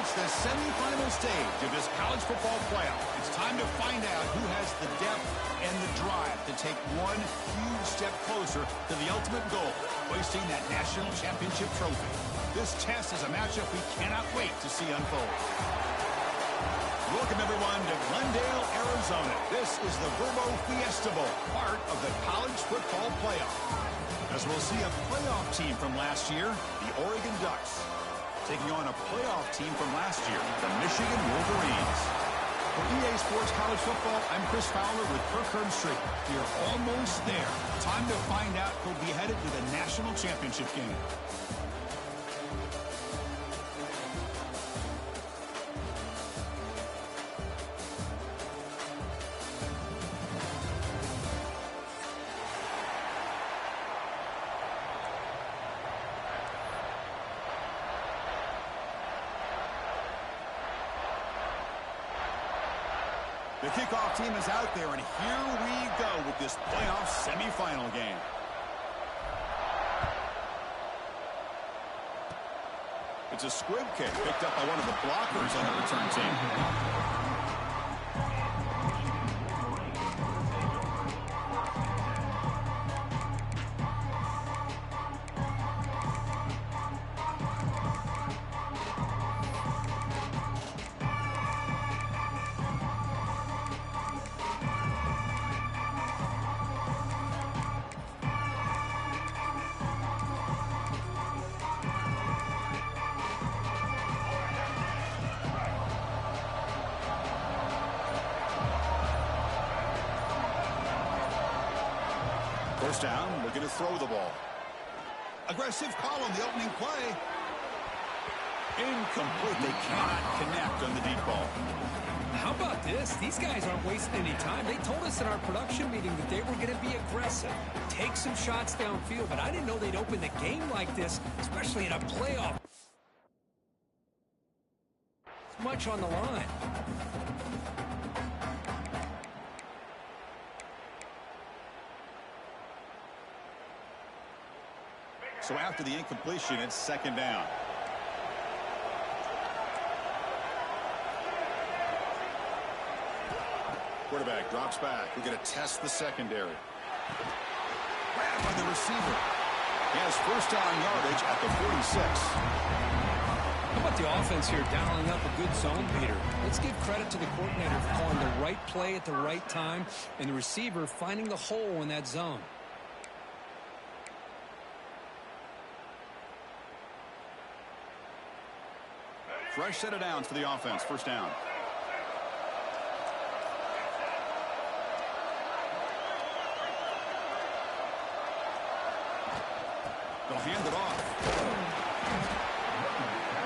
reached the semifinal stage of this college football playoff. It's time to find out who has the depth and the drive to take one huge step closer to the ultimate goal, hoisting that national championship trophy. This test is a matchup we cannot wait to see unfold. Welcome, everyone, to Glendale, Arizona. This is the Verbo Fiesta Bowl, part of the college football playoff. As we'll see a playoff team from last year, the Oregon Ducks, taking on a playoff team from last year, the Michigan Wolverines. For EA Sports College Football, I'm Chris Fowler with Kirk Herbstreit. We're almost there. Time to find out who'll be headed to the national championship game. The kickoff team is out there, and here we go with this playoff semifinal game. It's a squib kick picked up by one of the blockers on the return team. First down, looking to throw the ball. Aggressive call on the opening play. Incomplete. They cannot connect on the deep ball. How about this? These guys aren't wasting any time. They told us in our production meeting that they were going to be aggressive, take some shots downfield, but I didn't know they'd open the game like this, especially in a playoff. Much on the line. So after the incompletion, it's second down. Quarterback drops back. We're going to test the secondary. Grabbed by the receiver. He has first down yardage at the 46. How about the offense here dialing up a good zone, Peter? Let's give credit to the coordinator for calling the right play at the right time and the receiver finding the hole in that zone. Fresh set of downs for the offense. First down. They'll hand it off.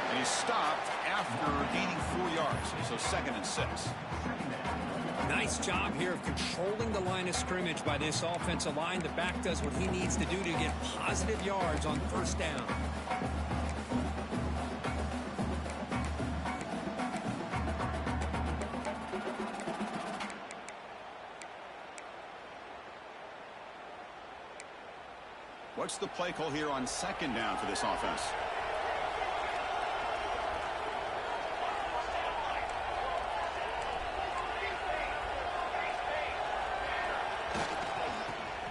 And he's stopped after gaining 4 yards. So second and 6. Nice job here of controlling the line of scrimmage by this offensive line. The back does what he needs to do to get positive yards on first down. What's the play call here on second down for this offense?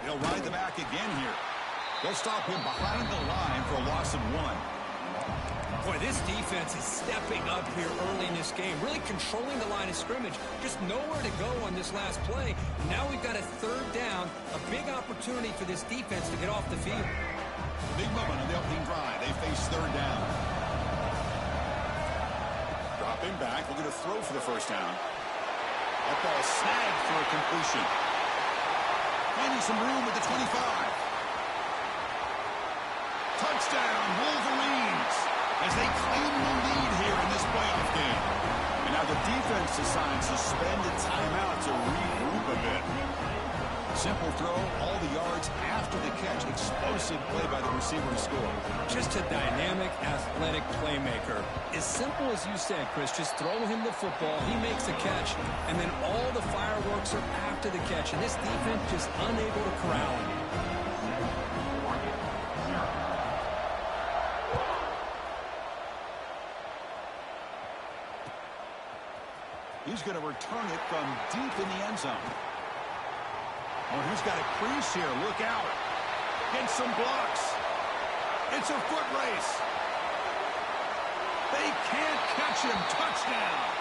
They'll ride the back again here. They'll stop him behind the line for a loss of 1. Boy, this defense is stepping up here early in this game, really controlling the line of scrimmage. Just nowhere to go on this last play. Now we've got a third down, a big opportunity for this defense to get off the field. Big moment on the opening drive. They face third down. Dropping back, looking to throw for the first down. That ball snagged for a completion. Finding some room at the 25. Touchdown, Wolverines, as they claim the lead here in this playoff game. And now the defense decides to spend a timeout to regroup a bit. Simple throw, all the yards after the catch. Explosive play by the receiver to score. Just a dynamic, athletic playmaker. As simple as you said, Chris, just throw him the football, he makes the catch, and then all the fireworks are after the catch. And this defense just unable to corral him. He's going to return it from deep in the end zone. Oh, he's got a crease here. Look out. Get some blocks. It's a foot race. They can't catch him. Touchdown.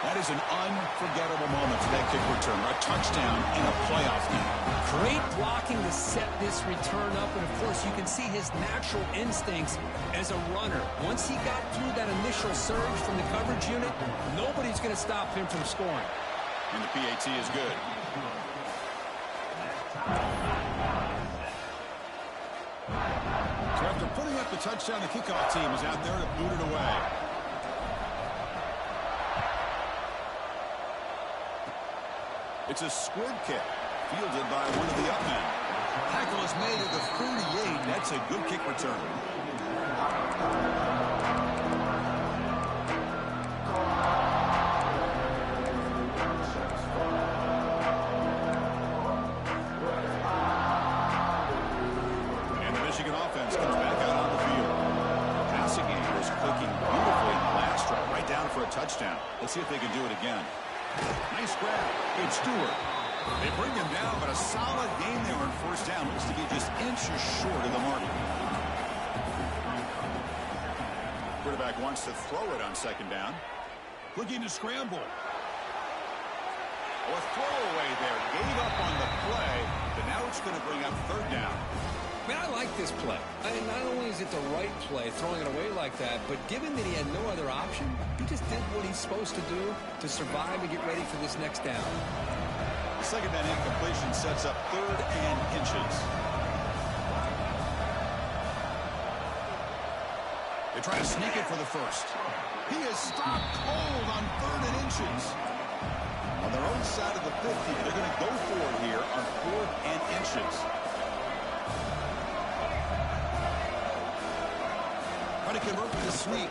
That is an unforgettable moment for that kick return. A touchdown in a playoff game. Great blocking to set this return up. And, of course, you can see his natural instincts as a runner. Once he got through that initial surge from the coverage unit, nobody's going to stop him from scoring. And the PAT is good. So after putting up the touchdown, the kickoff team is out there to boot it away. It's a squib kick, fielded by one of the up men. Tackle is made at the 38. That's a good kick return. And the Michigan offense comes back out on the field. The passing game was clicking beautifully in the last drive, right down for a touchdown. Let's see if they can do it again. Nice grab. It's Stewart. They bring him down, but a solid gain there on first down. Looks to be just inches short of the mark. Quarterback wants to throw it on second down. Looking to scramble. A throwaway there. Gave up on the play, but now it's going to bring up third down. Man, I like this play. I mean, not only is it the right play, throwing it away like that, but given that he had no other option, he just did what he's supposed to do to survive and get ready for this next down. The second down incompletion sets up third and inches. They try to sneak it for the first. He is stopped cold on third and inches. On their own side of the 50, they're going to go for it here on fourth and inches. Trying to convert with a sweep.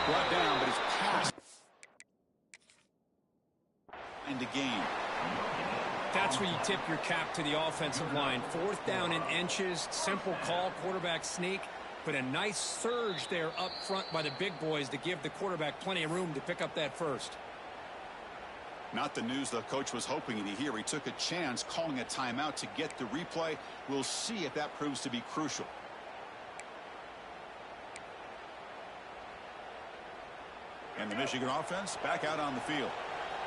Brought down, but his pass into gain. That's where you tip your cap to the offensive line. Fourth down in inches, simple call, quarterback sneak, but a nice surge there up front by the big boys to give the quarterback plenty of room to pick up that first. Not the news the coach was hoping to hear. He took a chance calling a timeout to get the replay. We'll see if that proves to be crucial. And the Michigan offense back out on the field.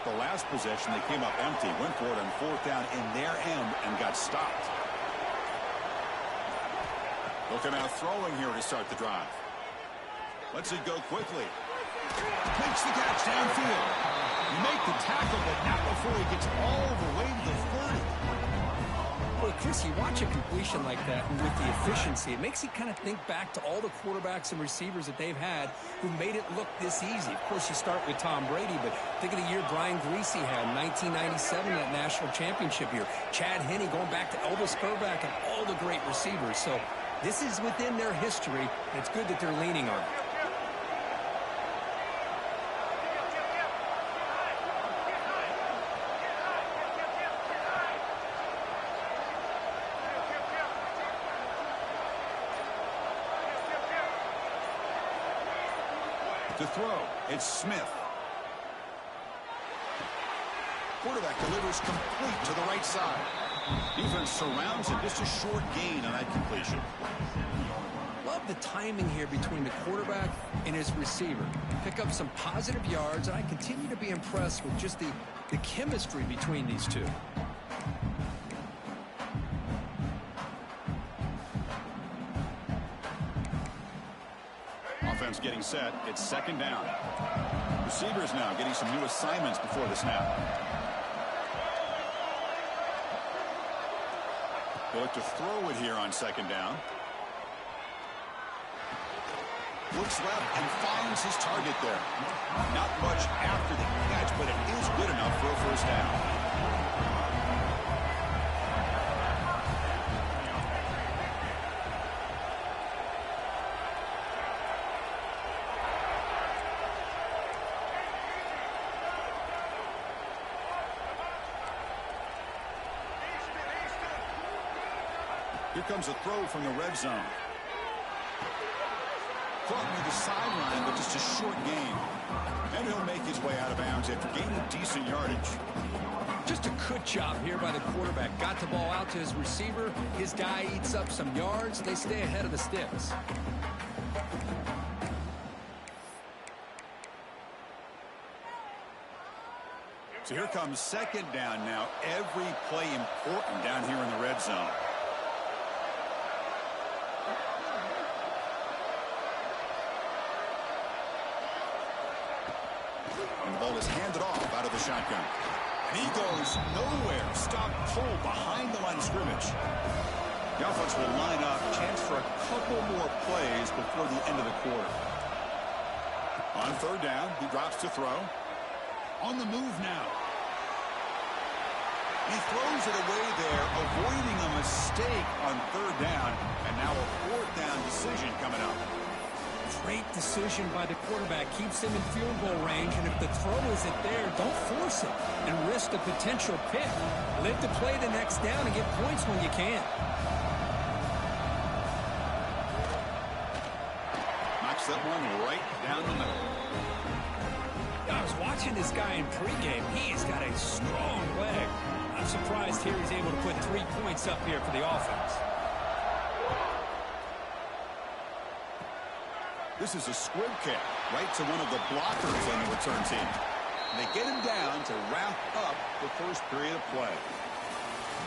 The last possession, they came up empty, went for it on fourth down in their end and got stopped. They'll come out throwing here to start the drive. Lets it go quickly. Makes the catch downfield. You make the tackle, but not before he gets all the way to the 30. Well, Chris, you watch a completion like that, and with the efficiency, it makes you kind of think back to all the quarterbacks and receivers that they've had who made it look this easy. Of course, you start with Tom Brady, but think of the year Brian Greasy had, 1997, that national championship year. Chad Henne going back to Elvis Kerback and all the great receivers. So this is within their history, and it's good that they're leaning on it. To throw, it's Smith. Quarterback delivers complete to the right side. Defense surrounds him, just a short gain on that completion. Love the timing here between the quarterback and his receiver. Pick up some positive yards, and I continue to be impressed with just the chemistry between these two. Offense getting set. It's second down. Receivers now getting some new assignments before the snap. They look to throw it here on second down. Looks left and finds his target there. Not much after the catch, but it is good enough for a first down. Here comes a throw from the red zone. foot near the sideline, but just a short gain. And he'll make his way out of bounds after gaining decent yardage. Just a good job here by the quarterback. Got the ball out to his receiver. His guy eats up some yards. They stay ahead of the sticks. So here comes second down now. Every play important down here in the red zone. And the ball is handed off out of the shotgun. And he goes nowhere. Stop pull behind the line of scrimmage. The offense will line up. Chance for a couple more plays before the end of the quarter. On third down, he drops to throw. On the move now. He throws it away there, avoiding a mistake on third down. And now a fourth down decision coming up. Great decision by the quarterback. Keeps him in field goal range, and if the throw isn't there, don't force it and risk a potential pick. Live to play the next down and get points when you can. Knocks that one right down the middle. I was watching this guy in pregame. He's got a strong leg. I'm surprised here he's able to put 3 points up here for the offense. This is a squib kick right to one of the blockers on the return team. And they get him down to wrap up the first period of play.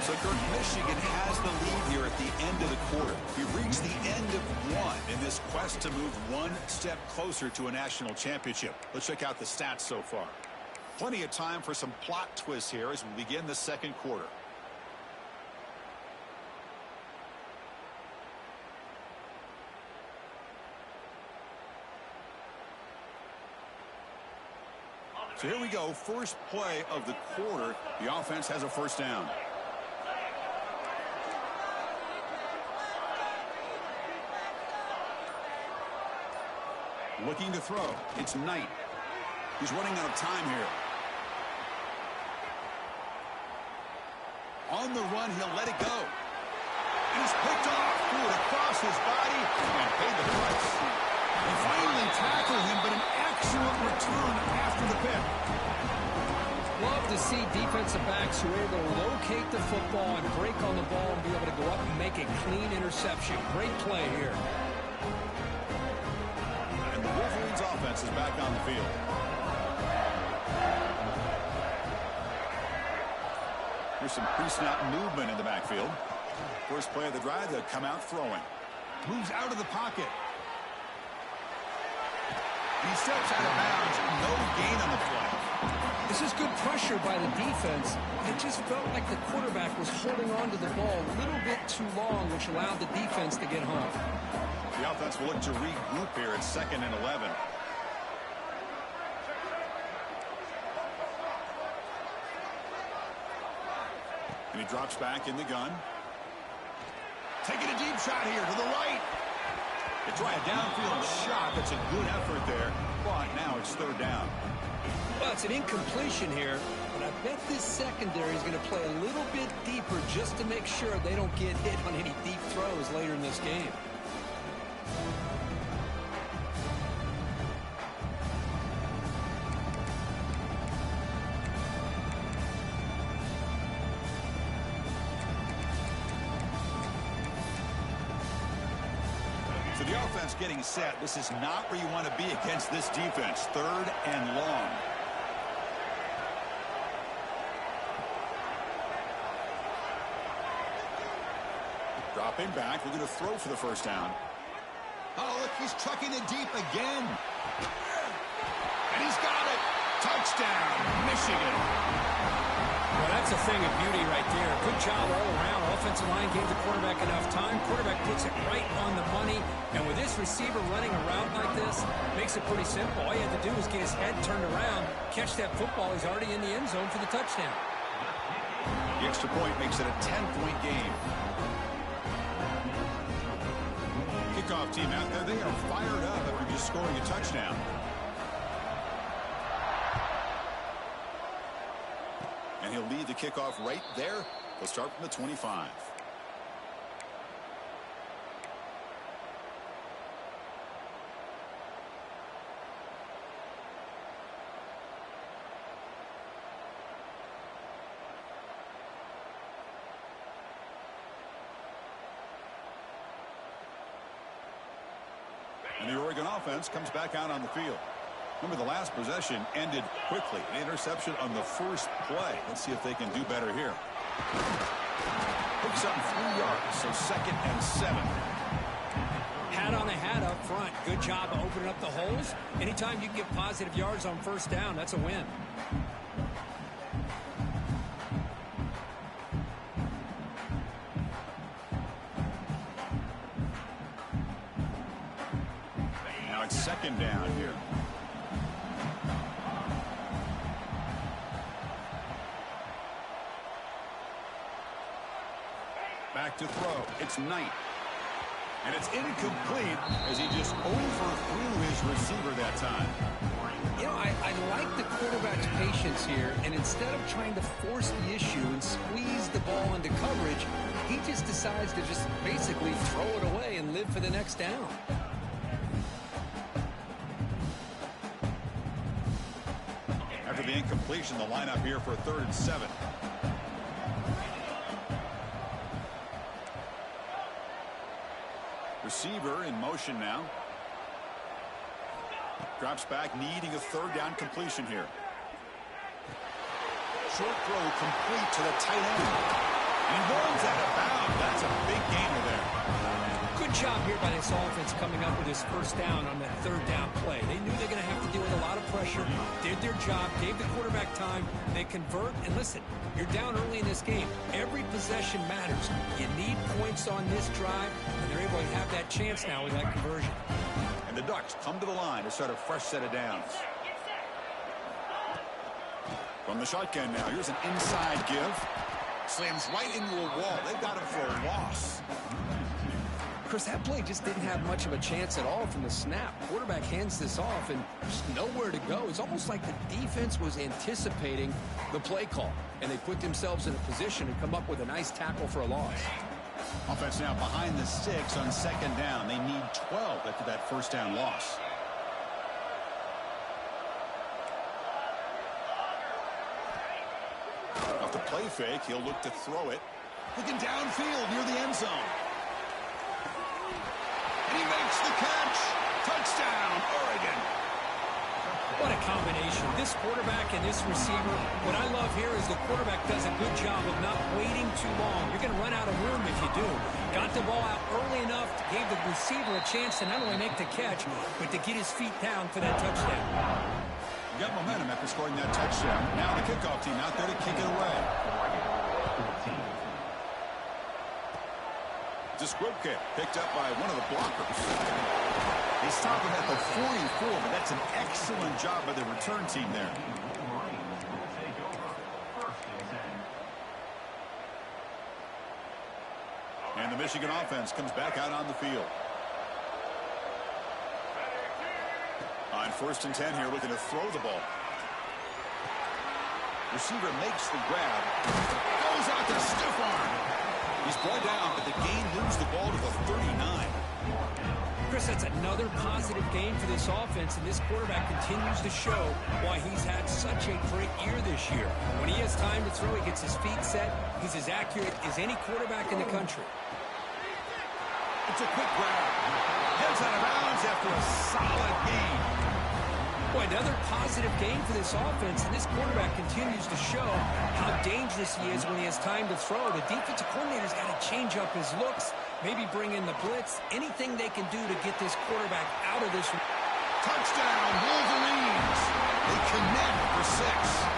So Kirk, Michigan has the lead here at the end of the quarter. We reached the end of one in this quest to move one step closer to a national championship. Let's check out the stats so far. Plenty of time for some plot twists here as we begin the second quarter. So here we go. First play of the quarter. The offense has a first down. Looking to throw. It's Knight. He's running out of time here. On the run, he'll let it go. And he's picked off. Threw it across his body and paid the price. They finally tackle him, but an excellent return after the pick. Love to see defensive backs who are able to locate the football and break on the ball and be able to go up and make a clean interception. Great play here. And the Wolverines offense is back on the field. Here's some pre-snap movement in the backfield. First play of the drive, they'll come out throwing. Moves out of the pocket. He steps out of bounds. No gain on the play. This is good pressure by the defense. It just felt like the quarterback was holding on to the ball a little bit too long, which allowed the defense to get home. The offense will look to regroup here at 2nd and 11. And he drops back in the gun. Taking a deep shot here to the right. They try a downfield shot. That's a good effort there. But now it's third down. Well, it's an incompletion here, but I bet this secondary is going to play a little bit deeper just to make sure they don't get hit on any deep throws later in this game. So the offense getting set. This is not where you want to be against this defense. 3rd and long. Dropping back. We're going to throw for the first down. Oh, look, he's trucking it deep again. And he's got it. Touchdown, Michigan. Well, that's a thing of beauty right there. Good job all around. Offensive line gave the quarterback enough time. Quarterback puts it right on the money. And with this receiver running a route like this, makes it pretty simple. All he had to do was get his head turned around, catch that football. He's already in the end zone for the touchdown. The extra point makes it a 10-point game. Kickoff team out there, they are fired up after just scoring a touchdown. And he'll lead the kickoff right there. They'll start from the 25. offense comes back out on the field. Remember, the last possession ended quickly. An interception on the first play. Let's see if they can do better here. Picks up 3 yards, so 2nd and 7. Hat on a hat up front. Good job of opening up the holes. Anytime you can get positive yards on first down, that's a win. Now it's 2nd down here. Back to throw. It's Knight. And it's incomplete as he just overthrew his receiver that time. You know, I like the quarterback's patience here, and instead of trying to force the issue and squeeze the ball into coverage, he just decides to just basically throw it away and live for the next down. After the incompletion, the lineup here for 3rd and 7. Receiver in motion now. Drops back, needing a 3rd down completion here. Short throw complete to the tight end. And he runs out of bounds. That's a big gainer there. Good job here by this offense coming up with his first down on that 3rd down play. They knew they were going to have to deal with a lot of pressure, did their job, gave the quarterback time, they convert, and listen, you're down early in this game. Every possession matters. You need points on this drive, and they're able to have that chance now with that conversion. And the Ducks come to the line to start a fresh set of downs. From the shotgun now, here's an inside give. Slams right into a wall. They've got him for a loss. Chris, that play just didn't have much of a chance at all from the snap. Quarterback hands this off and just nowhere to go. It's almost like the defense was anticipating the play call, and they put themselves in a position to come up with a nice tackle for a loss. Offense now behind the 6 on 2nd down. They need 12 after that first down loss. Off the play fake, he'll look to throw it. Looking downfield near the end zone. And he makes the catch. Touchdown, Oregon. What a combination. This quarterback and this receiver. What I love here is the quarterback does a good job of not waiting too long. You're going to run out of room if you do. Got the ball out early enough, gave the receiver a chance to not only make the catch, but to get his feet down for that touchdown. Got momentum after scoring that touchdown. Now the kickoff team out there to kick it away. It's a squib kick picked up by one of the blockers. They stop him at the 44, but that's an excellent job by the return team there. And the Michigan offense comes back out on the field. On 1st and 10 here, looking to throw the ball. Receiver makes the grab. Goes out to stiff arm. He's brought down, but the game moves the ball to the 39. Chris, that's another positive game for this offense, and this quarterback continues to show why he's had such a great year this year. When he has time to throw, he gets his feet set. He's as accurate as any quarterback in the country. It's a quick grab. Heads out of bounds after a solid game. Boy, another positive game for this offense, and this quarterback continues to show how dangerous he is when he has time to throw. The defensive coordinator's got to change up his looks, maybe bring in the blitz, anything they can do to get this quarterback out of this. Touchdown, Wolverines. They connect for 6.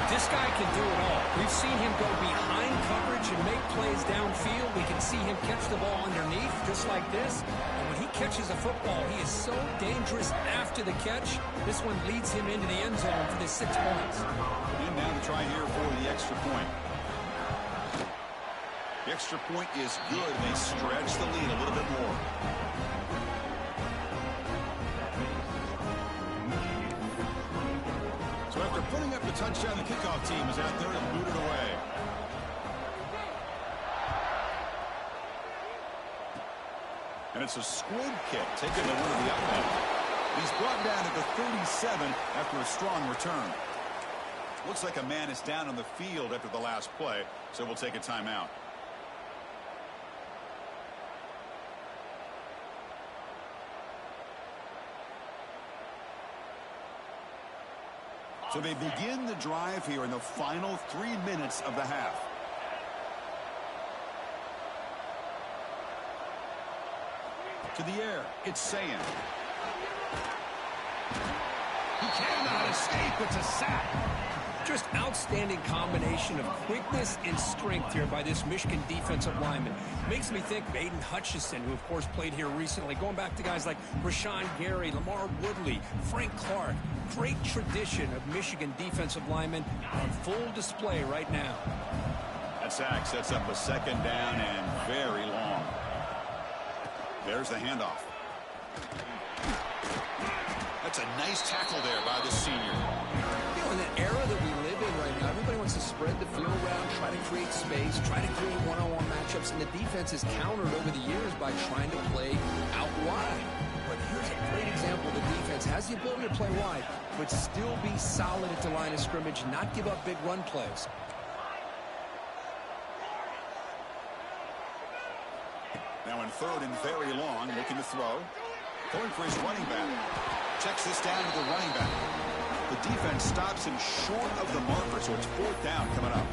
This guy can do it all. We've seen him go behind coverage and make plays downfield. We can see him catch the ball underneath, just like this. And when he catches a football, he is so dangerous after the catch. This one leads him into the end zone for the 6 points. And now to try here for the extra point. The extra point is good. They stretch the lead a little bit more. So after putting up the touchdown, the kickoff team is out there to boot it away. And it's a squib kick taken to one of the outlet. He's brought down at the 37 after a strong return. Looks like a man is down on the field after the last play, so we'll take a timeout. So they begin the drive here in the final 3 minutes of the half. To the air, it's Sayan. He cannot escape. It's a sack. Just outstanding combination of quickness and strength here by this Michigan defensive lineman. Makes me think of Aiden Hutchinson, who, of course, played here recently. Going back to guys like Rashawn Gary, Lamar Woodley, Frank Clark. Great tradition of Michigan defensive linemen on full display right now. That sack sets up a second down and very long. There's the handoff. That's a nice tackle there by the senior. In the era that we live in right now, everybody wants to spread the field around, try to create space, try to create one-on-one matchups, and the defense has countered over the years by trying to play out wide. But here's a great example. The defense has the ability to play wide, but still be solid at the line of scrimmage, not give up big run plays. Now in third and very long, looking to throw. Going for his running back. Checks this down to the running back. The defense stops him short of the marker, so it's fourth down coming up.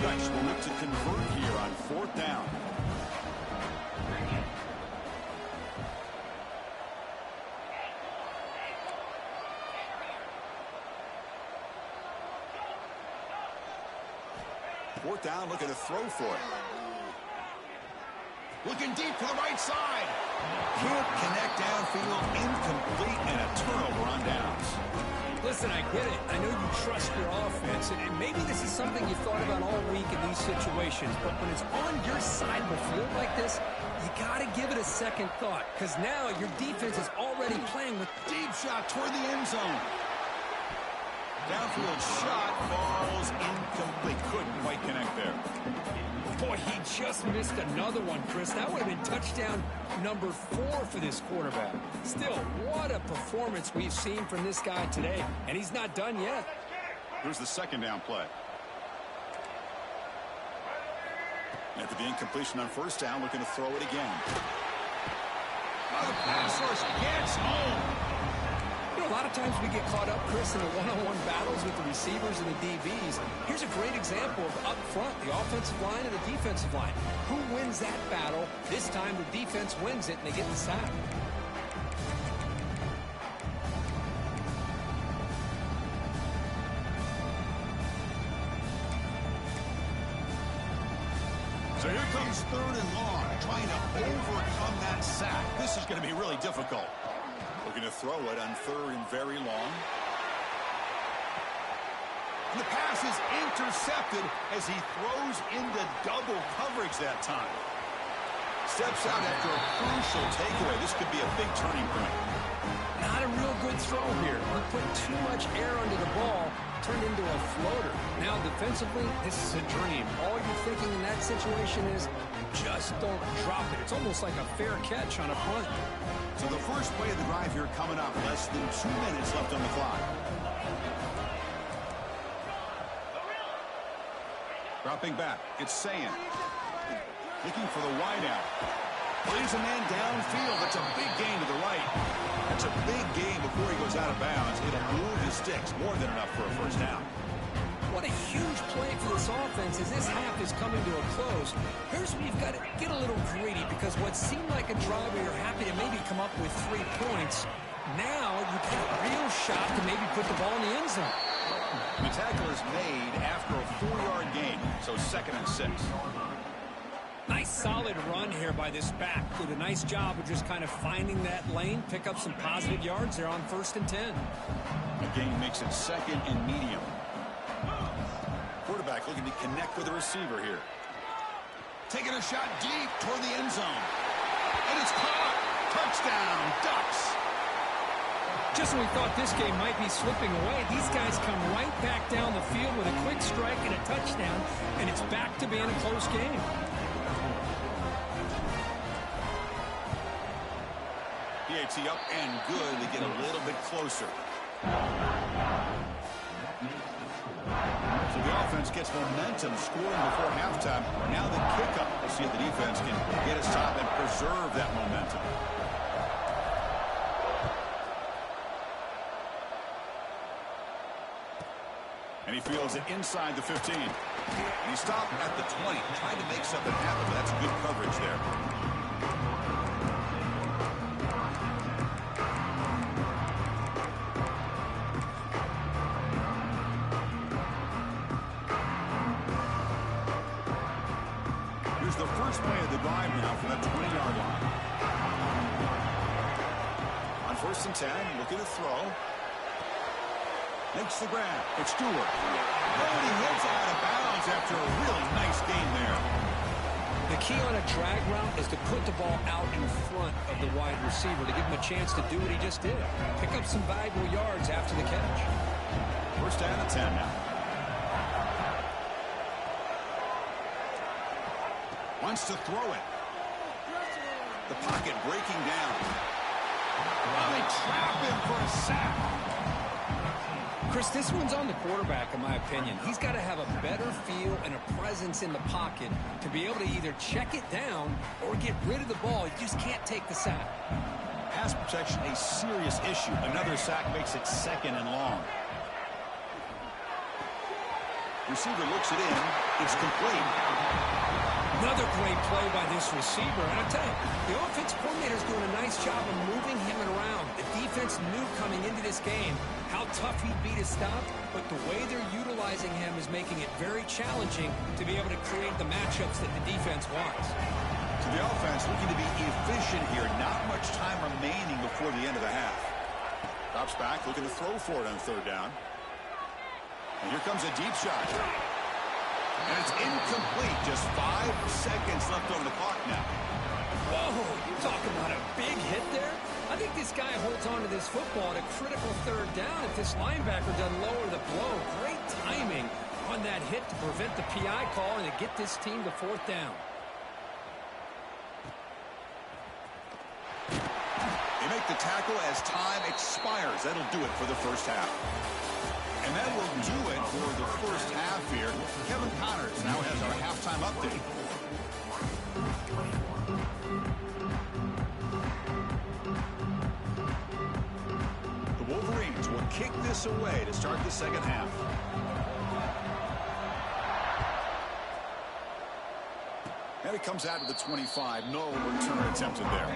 Ducks will look to convert here on fourth down. Fourth down, looking to throw for it. Looking deep to the right side. Can't connect downfield, incomplete, and a turnover on downs. Listen, I get it. I know you trust your offense, and maybe this is something you thought about all week in these situations, but when it's on your side of the field like this, you got to give it a second thought, because now your defense is already playing with deep shot toward the end zone. Downfield shot falls incomplete. Couldn't quite connect there. Boy, he just missed another one, Chris. That would have been touchdown number 4 for this quarterback. Still, what a performance we've seen from this guy today, and he's not done yet. Here's the second down play. After the incompletion on first down, looking to throw it again. Oh, the pass rush gets home. A lot of times we get caught up, Chris, in the one-on-one battles with the receivers and the DBs. Here's a great example of up front, the offensive line and the defensive line. Who wins that battle? This time the defense wins it, and they get the sack. So here comes third and long, trying to overcome that sack. This is going to be really difficult. Looking to throw it on third and very long. And the pass is intercepted as he throws into double coverage that time. Steps out after a crucial takeaway. This could be a big turning point. Not a real good throw here. He put too much air under the ball, turned into a floater. Now defensively, this is a dream. All you're thinking in that situation is just don't drop it. It's almost like a fair catch on a punt. So the first play of the drive here coming up. Less than 2 minutes left on the clock. Dropping back. It's Sayan. Looking for the wideout. Plays a man downfield. That's a big gain to the right. That's a big gain before he goes out of bounds. It'll move his sticks. More than enough for a first down. What a huge play for this offense as this half is coming to a close. Here's where you've got to get a little greedy, because what seemed like a drive where you're happy to maybe come up with 3 points, now you've got a real shot to maybe put the ball in the end zone. The tackle is made after a 4-yard gain, so 2nd and 6. Nice solid run here by this back. Did a nice job of just kind of finding that lane, pick up some positive yards there on 1st and 10. The gain makes it 2nd and medium. Quarterback looking to connect with the receiver here. Taking a shot deep toward the end zone. And it's caught. Touchdown, Ducks. Just when we thought this game might be slipping away, these guys come right back down the field with a quick strike and a touchdown, and it's back to being a close game. PAT up and good to get a little bit closer. offense gets momentum scoring before halftime. Now the kickoff. We'll see if the defense can get a stop and preserve that momentum. And he fields it inside the 15. And he stopped at the 20, trying to make something happen, but that's good coverage there. Here's the first play of the drive now from the 20-yard line. On 1st and 10, looking to throw. Makes the grab. It's Stewart. And he hits out of bounds after a really nice gain there. The key on a drag route is to put the ball out in front of the wide receiver to give him a chance to do what he just did. Pick up some valuable yards after the catch. 1st down and 10 now. Wants to throw it. The pocket breaking down. Well, they trap him for a sack. Chris, this one's on the quarterback, in my opinion. He's got to have a better feel and a presence in the pocket to be able to either check it down or get rid of the ball. You just can't take the sack. Pass protection, a serious issue. Another sack makes it 2nd and long. Receiver looks it in. It's complete. Another great play by this receiver. And I tell you, the offense coordinator's doing a nice job of moving him around. The defense knew coming into this game how tough he'd be to stop, but the way they're utilizing him is making it very challenging to be able to create the matchups that the defense wants. To the offense, looking to be efficient here. Not much time remaining before the end of the half. Drops back, looking to throw for it on 3rd down. And here comes a deep shot. And it's incomplete. Just 5 seconds left on the clock now. Whoa, you talking about a big hit there? I think this guy holds on to this football at a critical 3rd down if this linebacker doesn't lower the blow. Great timing on that hit to prevent the PI call and to get this team to 4th down. They make the tackle as time expires. That'll do it for the 1st half. And that will do it for the 1st half here. Kevin Connors now has our halftime update. The Wolverines will kick this away to start the 2nd half. And it comes out to the 25. No return attempted there.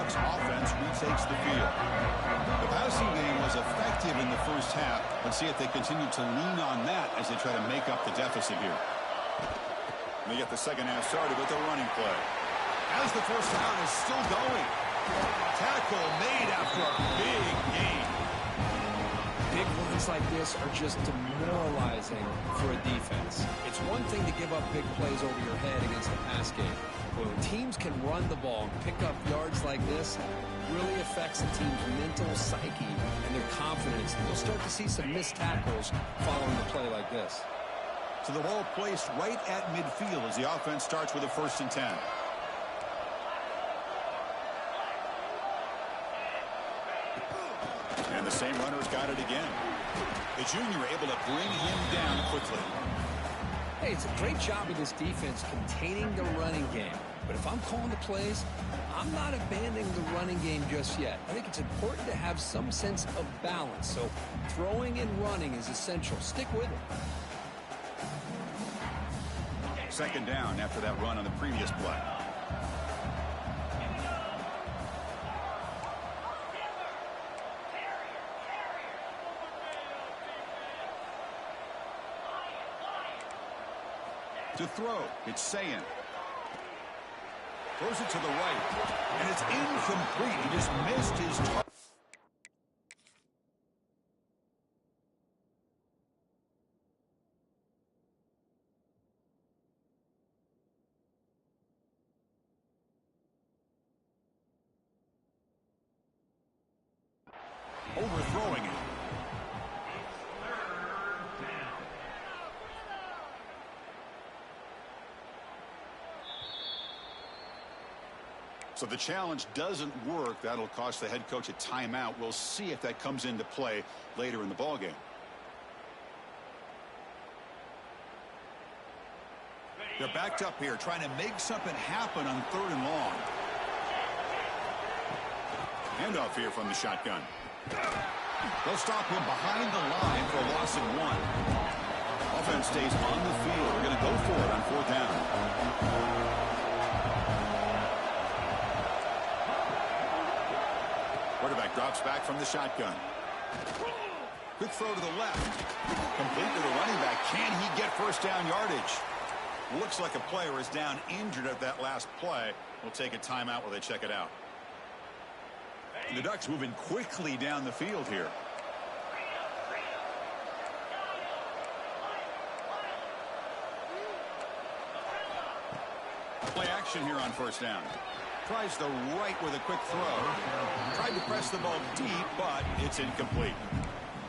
Offense retakes the field. The passing game was effective in the 1st half. Let's see if they continue to lean on that as they try to make up the deficit here. They get the 2nd half started with a running play. As the 1st down is still going. Tackle made after a big gain. Big runs like this are just demoralizing for a defense. It's one thing to give up big plays over your head against the pass game. But when teams can run the ball and pick up yards like this, it really affects the team's mental psyche and their confidence. You'll start to see some missed tackles following a play like this. So the ball placed right at midfield as the offense starts with a 1st and 10. And the same runner's got it again. The junior able to bring him down quickly. Hey, it's a great job of this defense containing the running game. But if I'm calling the plays, I'm not abandoning the running game just yet. I think it's important to have some sense of balance. So throwing and running is essential. Stick with it. 2nd down after that run on the previous play. To throw, it's Sayin. Throws it to the right, and it's incomplete. He just missed his target. Overthrowing it. So the challenge doesn't work. That'll cost the head coach a timeout. We'll see if that comes into play later in the ballgame. They're backed up here, trying to make something happen on 3rd and long. Handoff here from the shotgun. They'll stop him behind the line for a loss of 1. Offense stays on the field. They're going to go for it on 4th down. Quarterback drops back from the shotgun. Quick throw to the left. Complete to the running back. Can he get first down yardage? Looks like a player is down injured at that last play. We'll take a timeout while they check it out. The Ducks moving quickly down the field here. Play action here on 1st down. Tries the right with a quick throw. Tried to press the ball deep, but it's incomplete.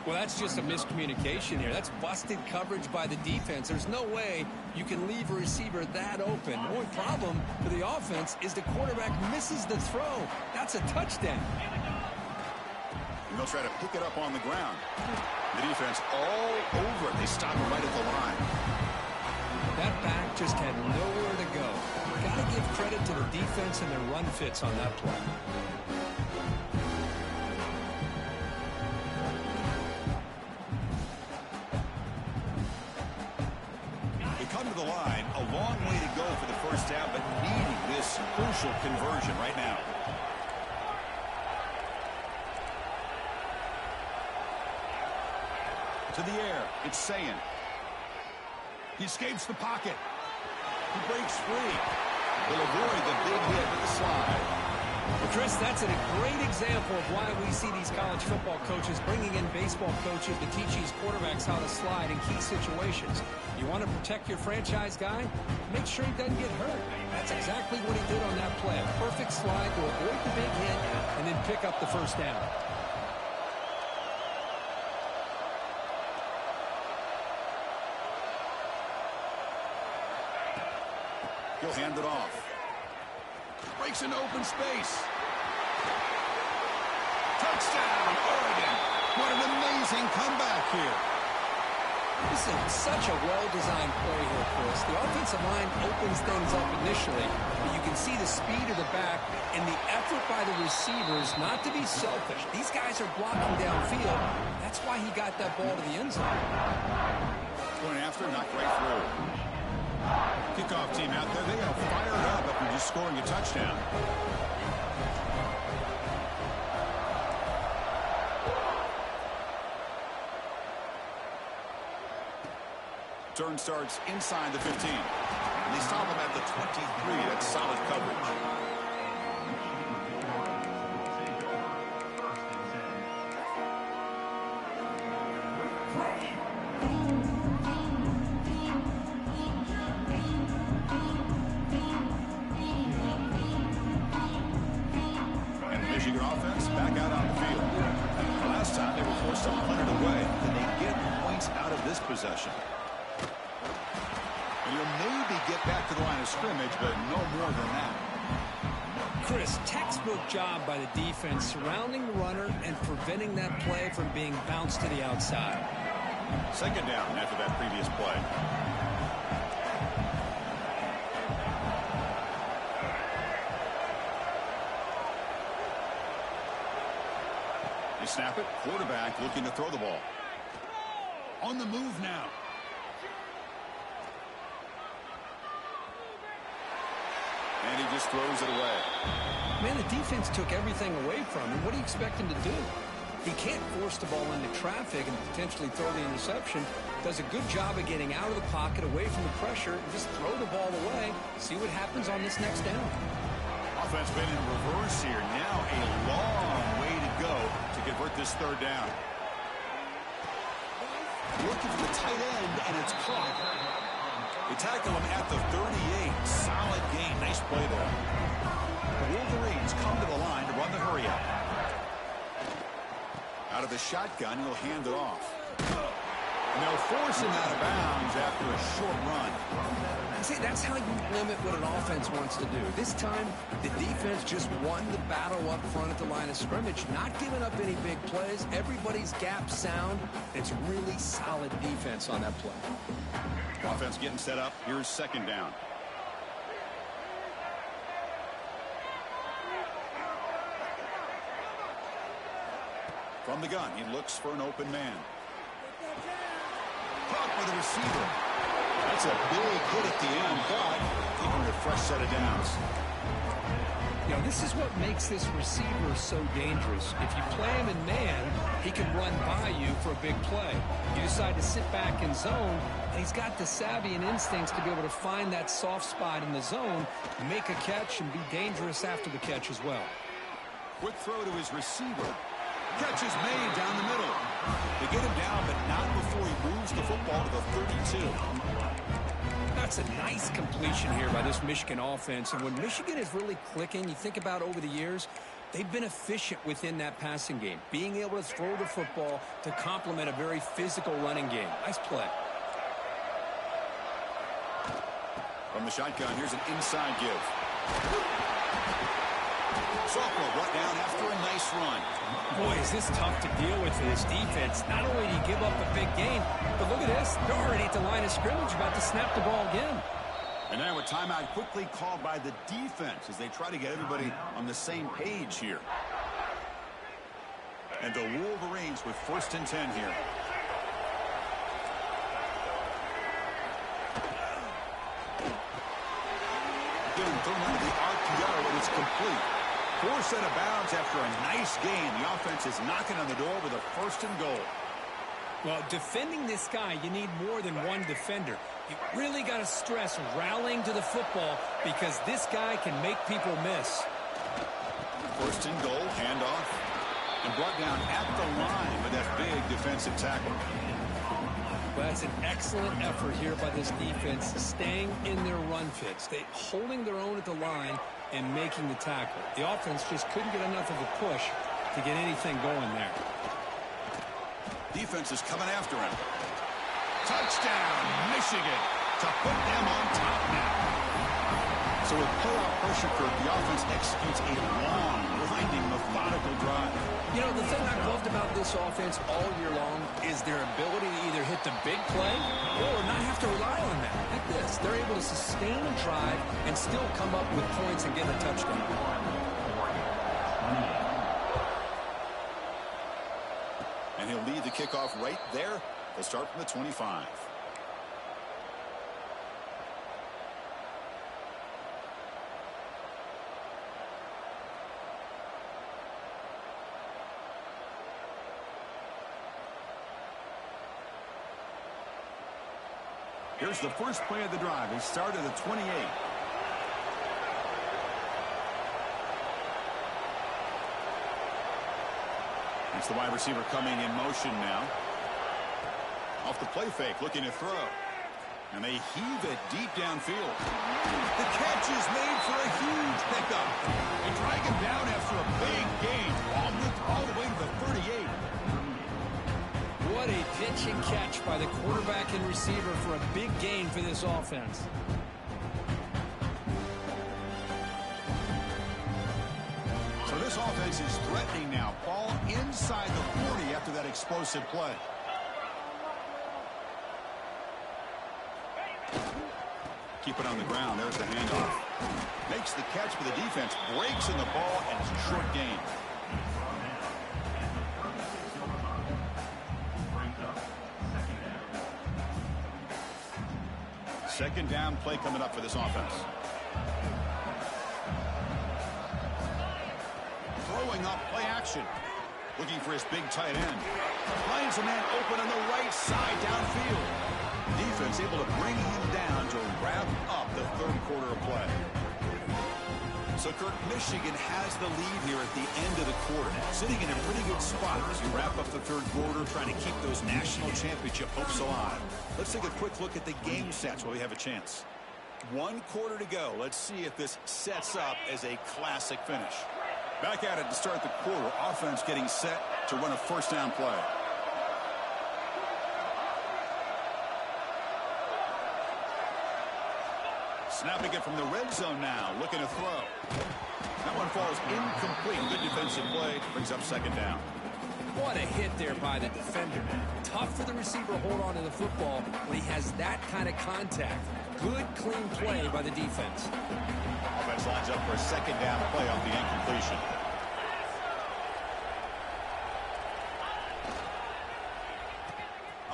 Well, that's just a miscommunication here. That's busted coverage by the defense. There's no way you can leave a receiver that open. The only problem for the offense is the quarterback misses the throw. That's a touchdown. And they'll try to pick it up on the ground. The defense all over it. They stop him right at the line. That back just had nowhere to go. Got to give credit to the defense and their run fits on that play. Come to the line, a long way to go for the first down, but needing this crucial conversion right now. To the air, it's Sayin. He escapes the pocket. He breaks free. He'll avoid the big hit with the slide. Well, Chris, that's a great example of why we see these college football coaches bringing in baseball coaches to teach these quarterbacks how to slide in key situations. You want to protect your franchise guy? Make sure he doesn't get hurt. That's exactly what he did on that play. A perfect slide to avoid the big hit and then pick up the first down. He'll hand it off. Breaks into open space. Touchdown, Oregon. What an amazing comeback here. This is such a well-designed play here, Chris. The offensive line opens things up initially, but you can see the speed of the back and the effort by the receivers not to be selfish. These guys are blocking downfield. That's why he got that ball to the end zone. Going after, knocked right through. Kickoff team out there. They are fired up after just scoring a touchdown. Turn starts inside the 15. And they stop him at the 23. That's solid coverage. And Michigan offense back out on the field. Last time they were forced to punt it away. Can they get points out of this possession? And you'll maybe get back to the line of scrimmage, but no more than that. Chris, textbook job by the defense surrounding the runner and preventing that play from being bounced to the outside. Second down after that previous play. They snap it. Quarterback looking to throw the ball. On the move now. And he just throws it away. Man, the defense took everything away from him. What do you expect him to do? He can't force the ball into traffic and potentially throw the interception. Does a good job of getting out of the pocket, away from the pressure, and just throw the ball away. See what happens on this next down. Offense been in reverse here. Now a long way to go to convert this third down. Looking for the tight end, and it's caught. They tackle him at the 38. Solid gain. Nice play there. The Wolverines come to the line to run the hurry up. Out of the shotgun, he'll hand it off. And they'll force him out of bounds after a short run. See, that's how you limit what an offense wants to do. This time, the defense just won the battle up front at the line of scrimmage, not giving up any big plays. Everybody's gap sound. It's really solid defense on that play. Offense getting set up. Here's second down. From the gun, he looks for an open man. Caught by the receiver. That's a big hit at the end, but keeping a fresh set of downs. You know, this is what makes this receiver so dangerous. If you play him in man, he can run by you for a big play. You decide to sit back in zone, and he's got the savvy and instincts to be able to find that soft spot in the zone, make a catch, and be dangerous after the catch as well. Quick throw to his receiver. Catch is made down the middle. They get him down, but not before he moves the football to the 32. That's a nice completion here by this Michigan offense. And when Michigan is really clicking, you think about over the years, they've been efficient within that passing game, being able to throw the football to complement a very physical running game. Nice play. From the shotgun, here's an inside give. Sophomore brought down after a nice run. Boy, is this tough to deal with for this defense. Not only do you give up a big gain, but look at this. They're already at the line of scrimmage, about to snap the ball again. And now a timeout quickly called by the defense as they try to get everybody on the same page here. And the Wolverines with 1st and 10 here. Again, thrown out of the RPO, and it's complete. 4 set of bounds after a nice gain. The offense is knocking on the door with a 1st and goal. Well, defending this guy, you need more than one defender. You really got to stress rallying to the football because this guy can make people miss. 1st and goal, handoff, and brought down at the line with that big defensive tackle. Well, that's an excellent effort here by this defense, staying in their run fits. They holding their own at the line and making the tackle. The offense just couldn't get enough of a push to get anything going there. Defense is coming after him. Touchdown, Michigan, to put them on top now. So with playoff pressure curve, the offense executes a long, winding, methodical drive. You know, the thing I've loved about this offense all year long is their ability to either hit the big play or not have to rely on that. Like this, they're able to sustain a drive and still come up with points and get a touchdown. And he'll lead the kickoff right there. They'll start from the 25. Here's the first play of the drive. They start at the 28. It's the wide receiver coming in motion now. Off the play fake, looking to throw. And they heave it deep downfield. The catch is made for a huge pickup. They drag him down after a big gain. All the way to the 38. What a pitch and catch by the quarterback and receiver for a big gain for this offense. So this offense is threatening now. Ball inside the 40 after that explosive play. Keep it on the ground. There's the handoff. Makes the catch, but the defense breaks in the ball, and it's a short gain. Second down play coming up for this offense. Throwing up play action. Looking for his big tight end. Finds a man open on the right side downfield. Defense able to bring him down to wrap up the third quarter of play. So, Kirk, Michigan has the lead here at the end of the quarter. Sitting in a pretty good spot as you wrap up the third quarter, trying to keep those national championship hopes alive. Let's take a quick look at the game sets while we have a chance. 1 quarter to go. Let's see if this sets up as a classic finish. Back at it to start the quarter. Offense getting set to run a first down play. Snapping it from the red zone now, looking to throw. That one falls incomplete. Good defensive play, brings up second down. What a hit there by the defender. Tough for the receiver to hold on to the football when he has that kind of contact. Good, clean play by the defense. Offense lines up for a second down play off the incompletion.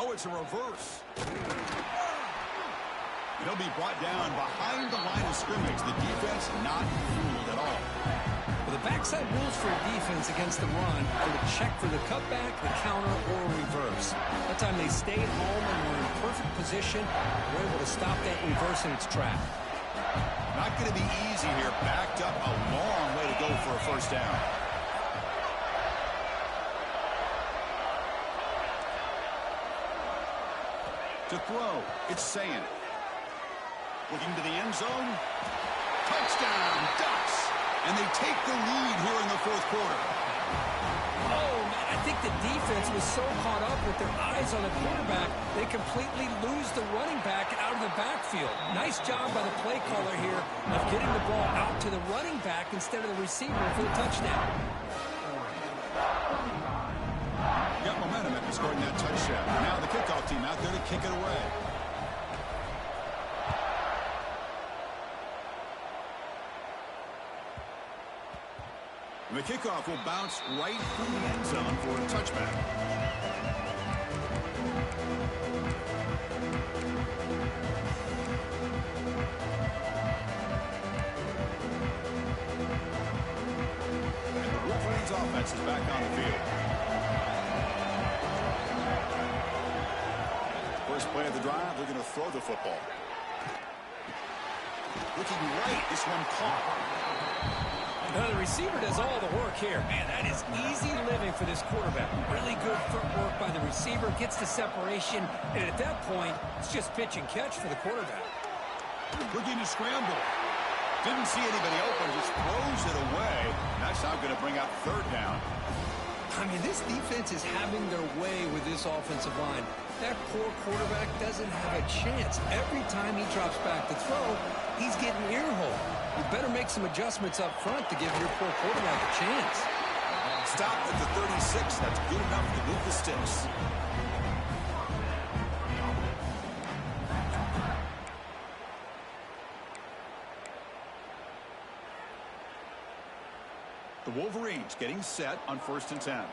Oh, it's a reverse. He'll be brought down behind the line of scrimmage. The defense not fooled at all. Well, the backside rules for a defense against the run are to check for the cutback, the counter, or reverse. That time they stayed home and were in perfect position. Were able to stop that reverse in its track. Not going to be easy here. Backed up a long way to go for a first down. To throw, it's Saying. Looking to the end zone. Touchdown, Ducks. And they take the lead here in the fourth quarter. Oh, man, I think the defense was so caught up with their eyes on the quarterback, they completely lose the running back out of the backfield. Nice job by the play caller here of getting the ball out to the running back instead of the receiver for the touchdown. Got momentum after scoring that touchdown. Now the kickoff team out there to kick it away. And the kickoff will bounce right through the end zone for a touchback. And the Wolverines offense is back on the field. First play of the drive, they're going to throw the football. Looking right, this one caught. Now the receiver does all the work here. Man, that is easy living for this quarterback. Really good footwork by the receiver, gets the separation, and at that point, it's just pitch and catch for the quarterback. Looking to scramble. Didn't see anybody open, just throws it away. That's now going to bring up third down. I mean, this defense is having their way with this offensive line. That poor quarterback doesn't have a chance. Every time he drops back to throw, he's getting ear-hole. You better make some adjustments up front to give your poor quarterback a chance. Stop at the 36. That's good enough to move the sticks. The Wolverines getting set on 1st and 10.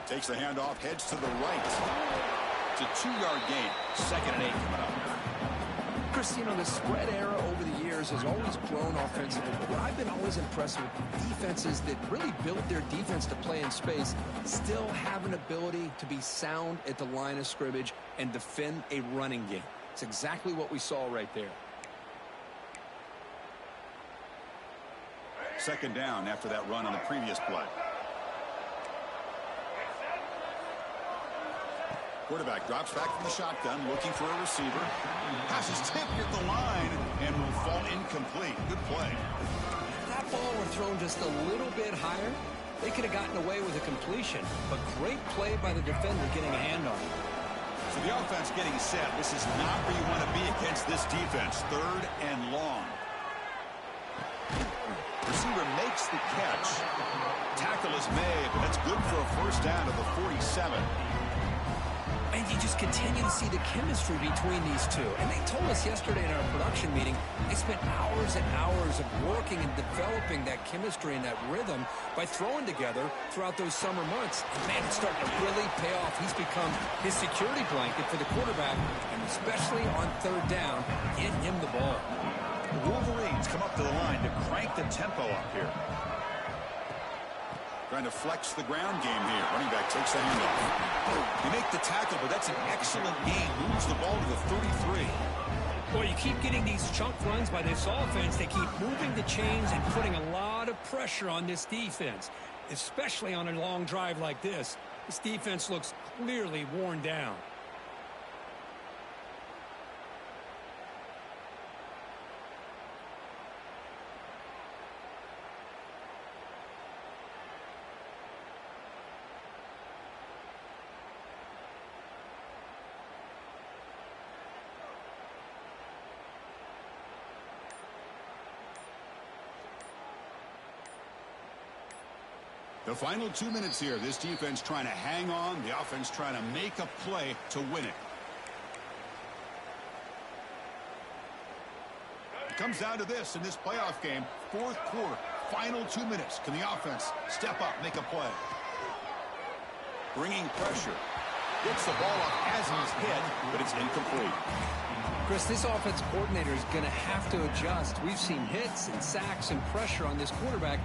Takes the handoff, heads to the right. It's a 2-yard gain. 2nd and 8 coming up. Chris, you know, the spread era over the years has always grown offensively. But what I've been always impressed with defenses that really build their defense to play in space still have an ability to be sound at the line of scrimmage and defend a running game. It's exactly what we saw right there. 2nd down after that run on the previous play. Quarterback drops back from the shotgun, looking for a receiver. Pass is tipped at the line and will fall incomplete. Good play. If that ball were thrown just a little bit higher, they could have gotten away with a completion. But great play by the defender getting a hand on it. So the offense getting set. This is not where you want to be against this defense. 3rd and long. Receiver makes the catch. Tackle is made, but that's good for a first down to the 47. And you just continue to see the chemistry between these two. And they told us yesterday in our production meeting, they spent hours and hours of working and developing that chemistry and that rhythm by throwing together throughout those summer months. And man, it's starting to really pay off. He's become his security blanket for the quarterback, and especially on 3rd down, get him the ball. The Wolverines come up to the line to crank the tempo up here. Trying to flex the ground game here. Running back takes the handoff. You make the tackle, but that's an excellent gain. Moves the ball to the 33. Well, you keep getting these chunk runs by this offense. They keep moving the chains and putting a lot of pressure on this defense, especially on a long drive like this. This defense looks clearly worn down. The final 2 minutes here. This defense trying to hang on. The offense trying to make a play to win it. It comes down to this in this playoff game. Fourth quarter, final 2 minutes. Can the offense step up, make a play? Bringing pressure. Gets the ball up as he's hit, but it's incomplete. Chris, this offense coordinator is going to have to adjust. We've seen hits and sacks and pressure on this quarterback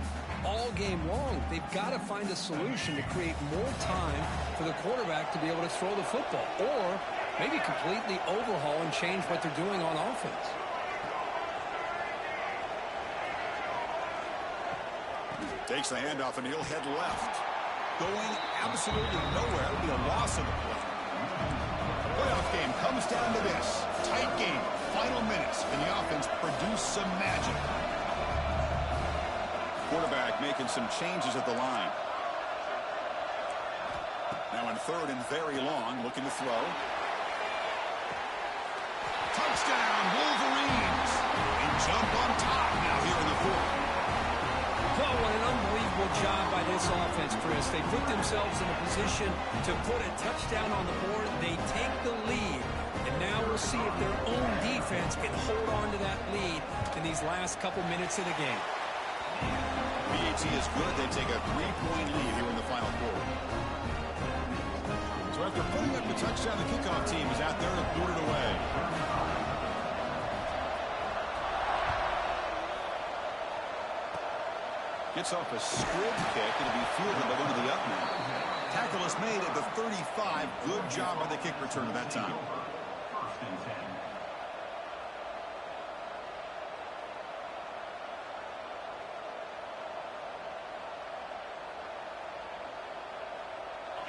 all game long. They've got to find a solution to create more time for the quarterback to be able to throw the football, or maybe completely overhaul and change what they're doing on offense. Takes the handoff and he'll head left. Going absolutely nowhere. It'll be a loss of the play. The playoff game comes down to this. Tight game. Final minutes. Can the offense produce some magic? Quarterback making some changes at the line. Now in third and very long. Looking to throw. Touchdown, Wolverines. And jump on top now here in the fourth. Oh, what an unbelievable job by this offense, Chris. They put themselves in a position to put a touchdown on the board. They take the lead, and now we'll see if their own defense can hold on to that lead in these last couple minutes of the game. BAT is good. They take a 3-point lead here in the final quarter. So after putting up the touchdown, the kickoff team is out there to boot it away. Gets off a squib kick. It'll be fielded by one of the up men. Tackle is made at the 35. Good job by the kick return at that time.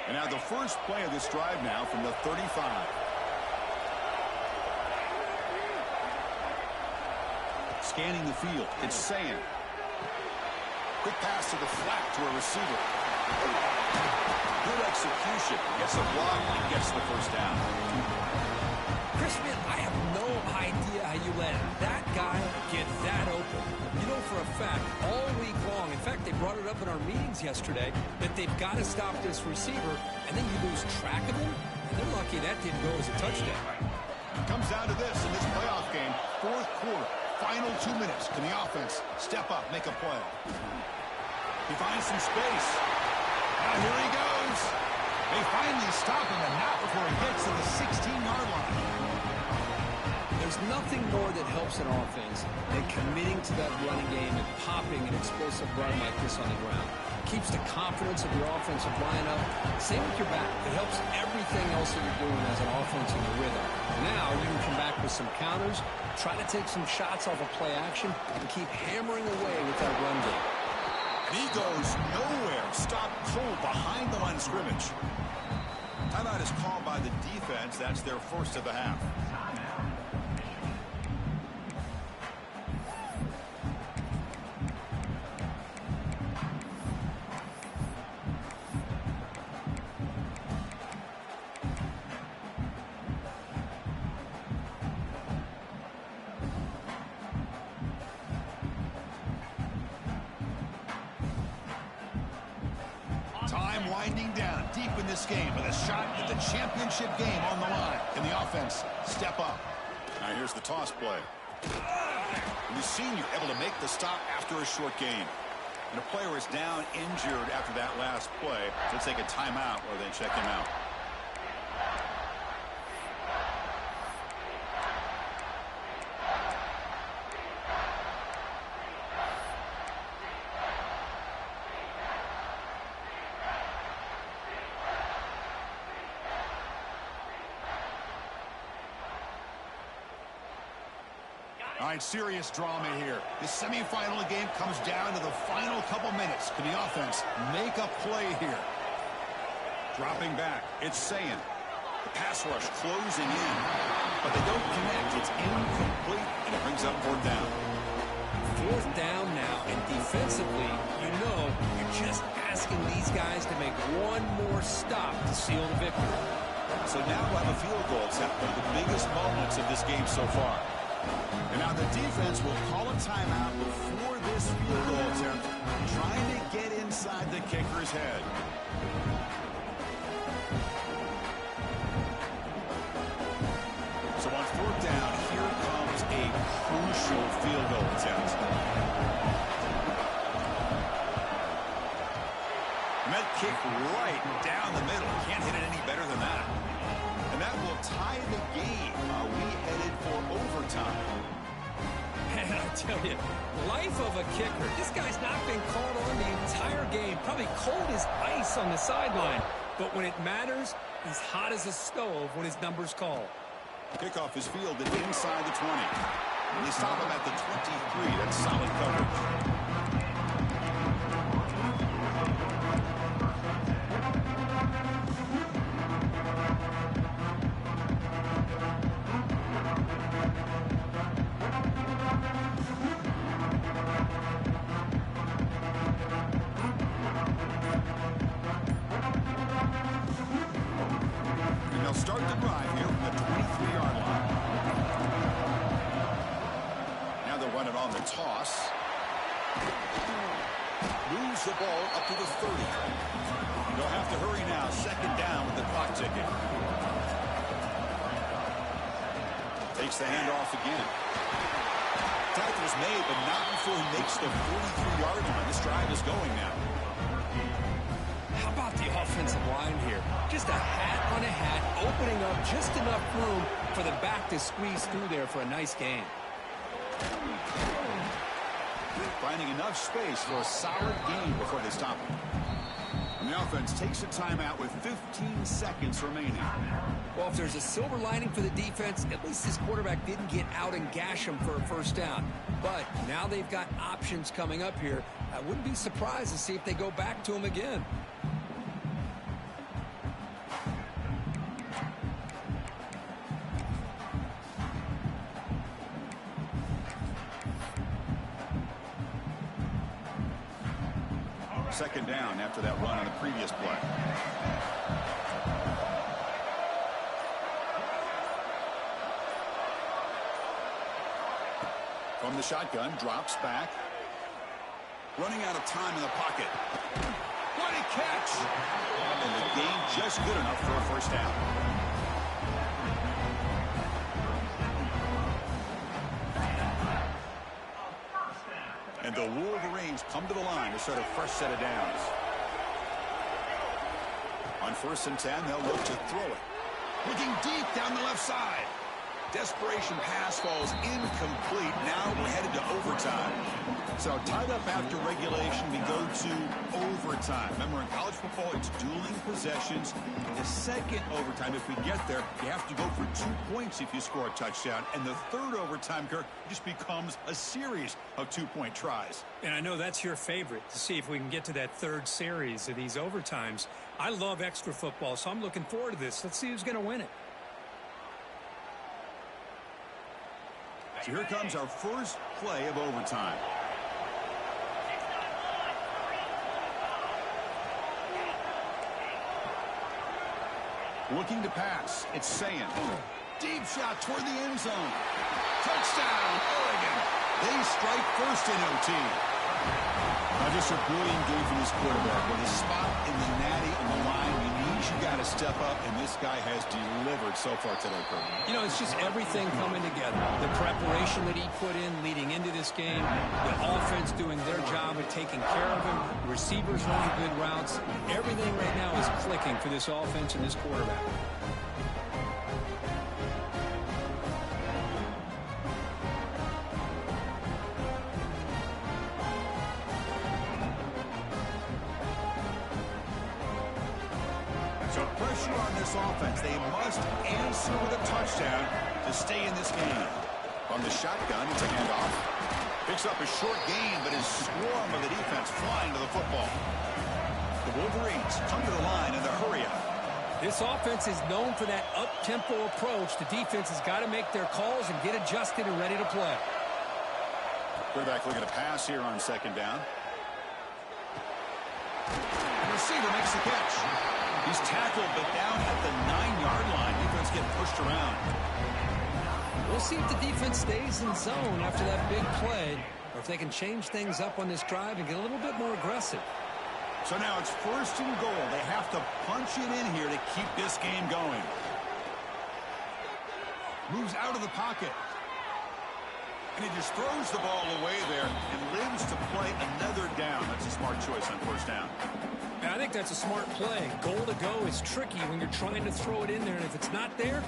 And now the first play of this drive now from the 35. Scanning the field. It's Sand. Quick pass to the flat to a receiver. Good execution. Gets a block and gets the first down. Chris, man, I have no idea how you let that guy get that open. You know for a fact, all week long, in fact, they brought it up in our meetings yesterday, that they've got to stop this receiver, and then you lose track of him, and they're lucky that didn't go as a touchdown. Comes down to this in this playoff game. Fourth quarter. Final 2 minutes. Can the offense step up, make a play? He finds some space. Now here he goes. They finally stop him, and not before he gets to the 16-yard line. There's nothing more that helps an offense than committing to that running game and popping an explosive run like this on the ground. Keeps the confidence of your offensive line up. Same with your back. It helps everything else that you're doing as an offense in the rhythm. Now you can come back with some counters, try to take some shots off of play action, and keep hammering away with that run game. And he goes nowhere. Stopped cold behind the line of scrimmage. Timeout is called by the defense. That's their first of the half. Time winding down deep in this game with a shot at the championship game on the line. Can the offense step up? Now here's the toss play. And the senior able to make the stop after a short gain. And the player is down injured after that last play. They'll take a timeout or they check him out. All right, serious drama here. The semifinal game comes down to the final couple minutes. Can the offense make a play here? Dropping back, it's Sand. The pass rush closing in, but they don't connect. It's incomplete, and it brings up fourth down. Fourth down now, and defensively, you know, you're just asking these guys to make one more stop to seal the victory. So now we'll have a field goal attempt, one of the biggest moments of this game so far. And now the defense will call a timeout before this field goal attempt, trying to get inside the the kicker's head. So on fourth down, here comes a crucial field goal attempt. Met kick right down the middle. Can't hit it any better than that. And that will tie the game. Are we headed for overtime? And I tell you, life of a kicker. This guy's not been called on the entire game. Probably cold as ice on the sideline. But when it matters, he's hot as a stove when his number's called. Kickoff is fielded inside the 20. And they stop him at the 23. That's solid coverage. Start the drive here from the 23-yard line. Now they'll run it on the toss. Moves the ball up to the 30. They'll have to hurry now. Second down with the clock ticking. Takes the handoff again. Tackle's made, but not before he makes the 43-yard line. This drive is going now. How about the offensive line here? Just a hat on a hat, opening up just enough room for the back to squeeze through there for a nice gain. Finding enough space for a solid gain before they stop him. And the offense takes a timeout with 15 seconds remaining. Well, if there's a silver lining for the defense, at least this quarterback didn't get out and gash him for a first down. But now they've got options coming up here. I wouldn't be surprised to see if they go back to him again. Second down after that run on the previous play. From the shotgun, drops back. Running out of time in the pocket. What a catch! And the gain just good enough for a first down. And the Wolverines come to the line to start a fresh set of downs. On 1st and 10, they'll look to throw it. Looking deep down the left side. Desperation pass falls incomplete. Now we're headed to overtime. So tied up after regulation, we go to overtime. Remember, in college football, it's dueling possessions. In the second overtime, if we get there, you have to go for 2 points if you score a touchdown. And the third overtime, Kirk, just becomes a series of 2-point tries. And I know that's your favorite, to see if we can get to that third series of these overtimes. I love extra football, so I'm looking forward to this. Let's see who's going to win it. So here comes our first play of overtime. Looking to pass. It's Sayin. Deep shot toward the end zone. Touchdown, Oregon. They strike first in OT. Now just a brilliant game for this quarterback. With a spot in the natty on the line, you got to step up, and this guy has delivered so far today, Kirk. You know, it's just everything coming together. The preparation that he put in leading into this game, the offense doing their job of taking care of him, receivers running good routes. Everything right now is clicking for this offense and this quarterback. So pressure on this offense. They must answer with a touchdown to stay in this game. From the shotgun, it's a handoff. Picks up a short gain, but his swarm of the defense flying to the football. The Wolverines come to the line in the hurry-up. This offense is known for that up-tempo approach. The defense has got to make their calls and get adjusted and ready to play. Quarterback looking to pass here on second down. The receiver makes the catch. He's tackled, but down at the 9-yard line. Defense getting pushed around. We'll see if the defense stays in zone after that big play, or if they can change things up on this drive and get a little bit more aggressive. So now it's 1st and goal. They have to punch it in here to keep this game going. Moves out of the pocket. And he just throws the ball away there and lives to play another down. That's a smart choice on 1st down. I think that's a smart play. Goal to go is tricky when you're trying to throw it in there. And if it's not there,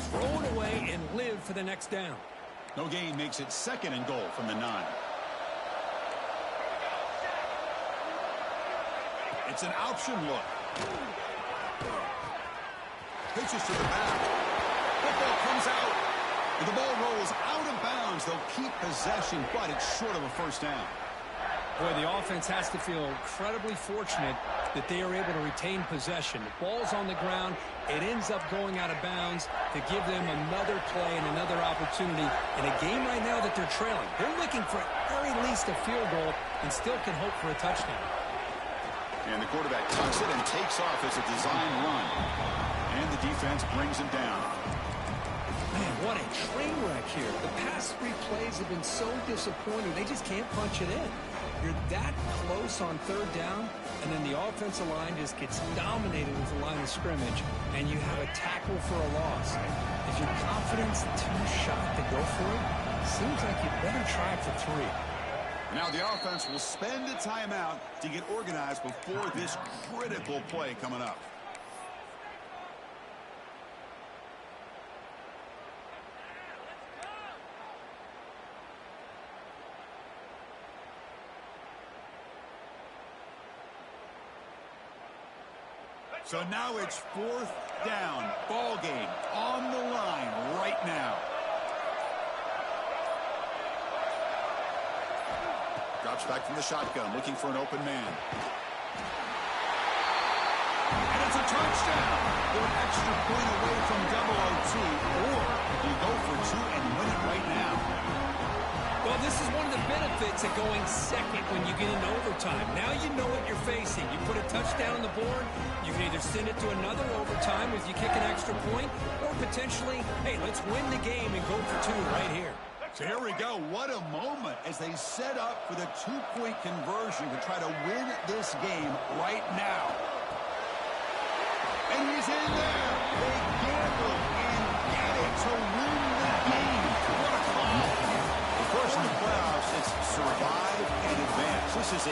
throw it away and live for the next down. No gain makes it 2nd and goal from the 9. It's an option look. Pitches to the back. Football comes out. And the ball rolls out of bounds. They'll keep possession, but it's short of a 1st down. Boy, the offense has to feel incredibly fortunate that they are able to retain possession. The ball's on the ground. It ends up going out of bounds to give them another play and another opportunity in a game right now that they're trailing. They're looking for at very least a field goal and still can hope for a touchdown. And the quarterback tucks it and takes off as a design run. And the defense brings him down. Man, what a train wreck here. The past 3 plays have been so disappointing. They just can't punch it in. You're that close on 3rd down, and then the offensive line just gets dominated with the line of scrimmage, and you have a tackle for a loss. If your confidence too shot to go for it, seems like you better try for 3. Now the offense will spend a timeout to get organized before this critical play coming up. So now it's 4th down. Ball game on the line right now. Drops back from the shotgun, looking for an open man. And it's a touchdown. They're an extra point away from double OT, or you go for 2 and win it right now. Well, this is one of the benefits of going 2nd when you get into overtime. Now you know what you're facing. You put a touchdown on the board, you can either send it to another overtime if you kick an extra point, or potentially, hey, let's win the game and go for 2 right here. So here we go. What a moment as they set up for the 2-point conversion to try to win this game right now. And he's in there. They gamble and get it to win the game. What a call. Of course, in the playoffs, it's survive and advance. This is a